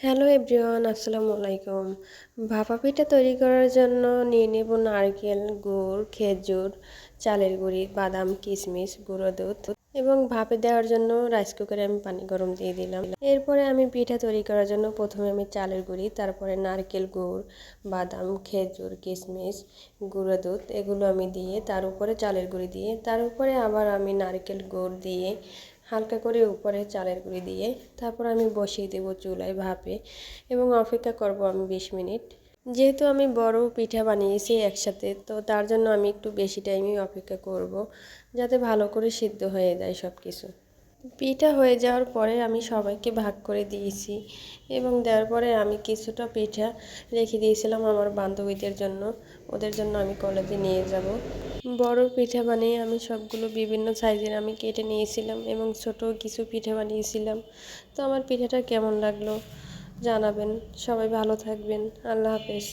Hello everyone, আসসালামু আলাইকুম। ভাপা পিঠা তৈরি করার জন্য নিয়ে নেব নারকেল, গুড়, খেজুর, চালের গুঁড়ি, বাদাম, কিশমিশ, গুঁড়ো দুধ এবং ভাপে দেওয়ার জন্য রাইস কুকারে আমি পানি গরম দিয়ে দিলাম। এরপরে আমি পিঠা তৈরি করার জন্য প্রথমে আমি চালের গুঁড়ি, তারপরে নারকেল, গুড়, বাদাম, খেজুর, কিশমিশ, গুঁড়ো দুধ এগুলো আমি দিয়ে, তার উপরে চালের গুঁড়ি দিয়ে, তার উপরে আবার আমি নারকেল, গুড় দিয়ে হালকা করে উপরে চালের গুঁড়ি দিয়ে তারপর আমি বসিয়ে দেবো চুলায় ভাপে এবং অপেক্ষা করব আমি 20 মিনিট। যেহেতু আমি বড় পিঠা বানিয়েছি একসাথে, তো তার জন্য আমি একটু বেশি টাইমই অপেক্ষা করব যাতে ভালো করে সিদ্ধ হয়ে যায় সব কিছু। পিঠা হয়ে যাওয়ার পরে আমি সবাইকে ভাগ করে দিয়েছি এবং দেওয়ার পরে আমি কিছুটা পিঠা রেখে দিয়েছিলাম আমার বান্ধবীদের জন্য, ওদের জন্য আমি কলেজে নিয়ে যাব। বড় পিঠা বানিয়ে আমি সবগুলো বিভিন্ন সাইজের আমি কেটে নিয়েছিলাম এবং ছোট কিছু পিঠা বানিয়েছিলাম। তো আমার পিঠাটা কেমন লাগলো জানাবেন। সবাই ভালো থাকবেন। আল্লাহ হাফেজ।